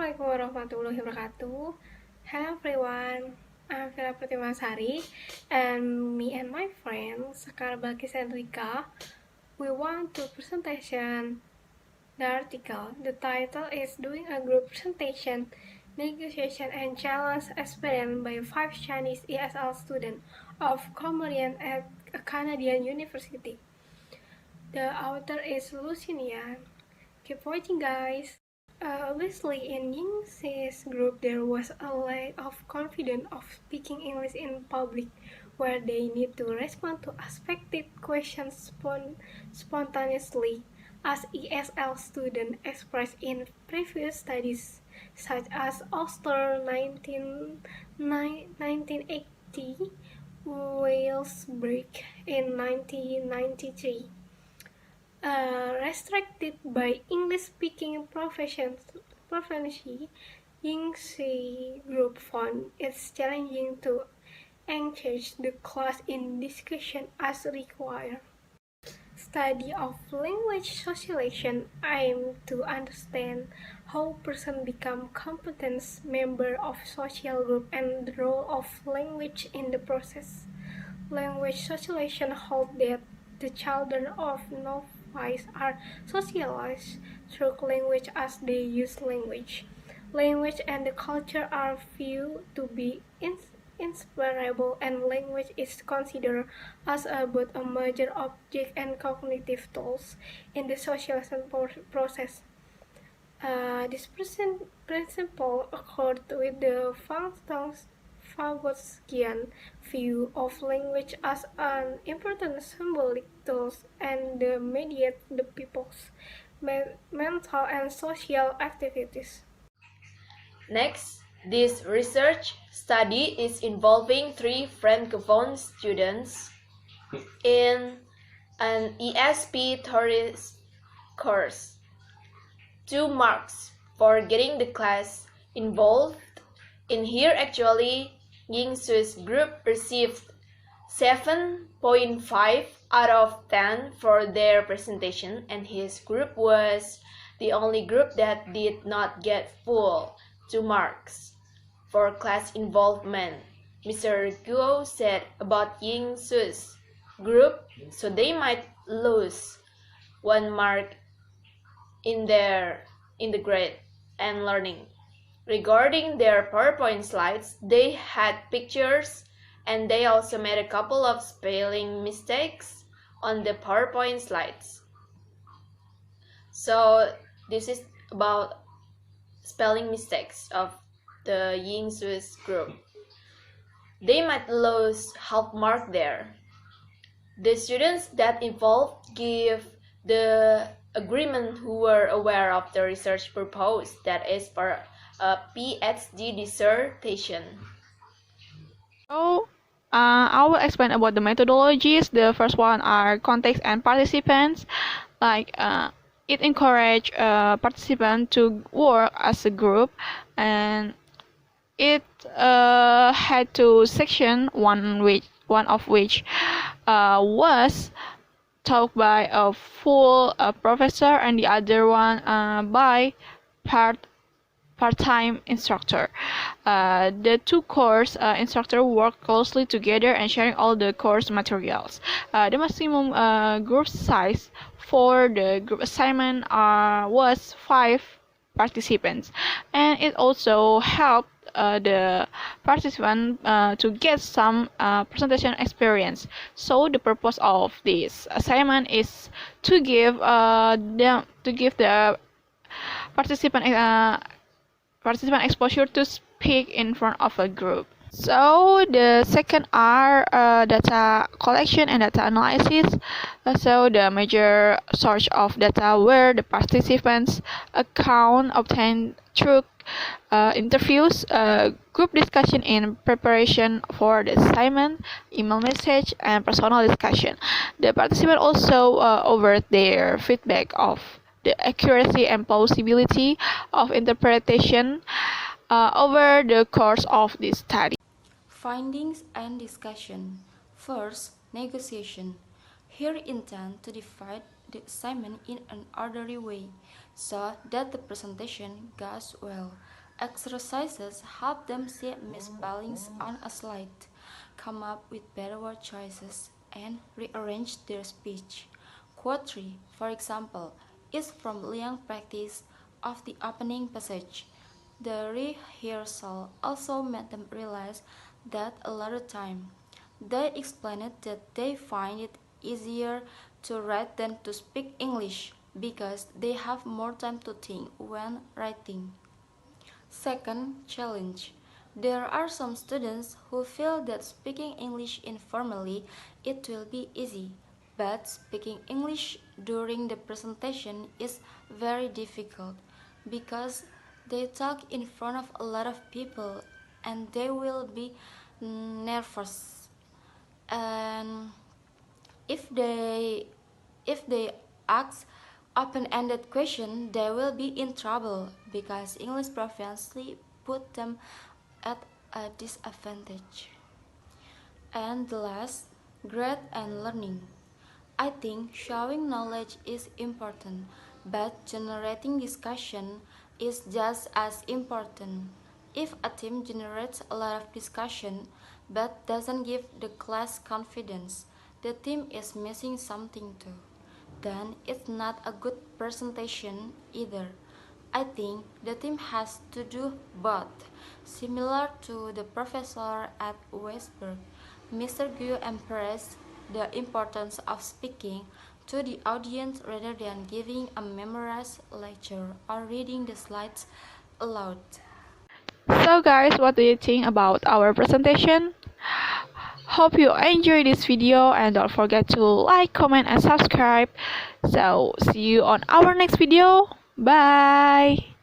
Assalamualaikum warahmatullahi wabarakatuh. Hello everyone, I'm FILLAH MAISYAH and me and my friends Sekar, BALQIS, and RIKA, we want to presentation the article. The title is Doing a Group Presentation, Negotiation and Challenge Experience by 5 Chinese ESL students of Comedian at a Canadian university. The author is Lucinia. Keep watching, guys. Obviously, in Yingxi's group, there was a lack of confidence of speaking English in public, where they need to respond to expected questions spontaneously, as ESL students expressed in previous studies, such as Ulster 1980, Walesburg in 1993. Restricted by English-speaking proficiency, Yingxi group found it challenging to engage the class in discussion as required. Study of language socialization aims to understand how persons become competent members of social group and the role of language in the process. Language socialization holds that the children of novices are socialized through language as they use language. Language and the culture are viewed to be inseparable, and language is considered as both a major object and cognitive tools in the socialization process. This principle accords with the Fagosian view of language as an important symbolic tool and mediate the people's mental and social activities. Next, this research study is involving 3 Francophone students in an ESP tourist course. 2 marks for getting the class involved. In here, actually, Yingxu's group received 7.5 out of 10 for their presentation, and his group was the only group that did not get full 2 marks for class involvement. Mr. Guo said about Yingxu's group, so they might lose 1 mark in the grade and learning. Regarding their PowerPoint slides, they had pictures and they also made a couple of spelling mistakes on the PowerPoint slides. So this is about spelling mistakes of the Yingxu's group. They might lose half mark there. The students that involved give the agreement who were aware of the research purpose, that is for a PhD dissertation. So, I will explain about the methodologies. The first one are context and participants. It encourage participants to work as a group, and it had 2 sections, one of which was taught by a full professor, and the other one by part-time instructor. The 2 course instructors work closely together and sharing all the course materials. The maximum group size for the group assignment was 5 participants, and it also helped the participant to get some presentation experience. So the purpose of this assignment is to give the participant exposure to speak in front of a group. So the second are data collection and data analysis. So the major source of data were the participants' account obtained through interviews, group discussion in preparation for the assignment, email message, and personal discussion. The participants also offered their feedback of the accuracy and plausibility of interpretation over the course of this study. Findings and discussion. First, negotiation. Here intend to divide the assignment in an orderly way so that the presentation goes well. Exercises help them see misspellings on a slide, come up with better word choices, and rearrange their speech. Quote 3, for example, is from Liang's practice of the opening passage. The rehearsal also made them realize that a lot of time. They explained that they find it easier to write than to speak English because they have more time to think when writing. Second challenge. There are some students who feel that speaking English informally it will be easy, but speaking English during the presentation is very difficult because they talk in front of a lot of people and they will be nervous. And if they ask open-ended question, they will be in trouble because English proficiency put them at a disadvantage. And the last, grade and learning. I think showing knowledge is important, but generating discussion is just as important. If a team generates a lot of discussion but doesn't give the class confidence, the team is missing something too. Then it's not a good presentation either. I think the team has to do both. Similar to the professor at Westberg, Mr. Gu emphasized the importance of speaking to the audience rather than giving a memorized lecture or reading the slides aloud. So guys, what do you think about our presentation? Hope you enjoy this video and don't forget to like, comment and subscribe. So see you on our next video. Bye.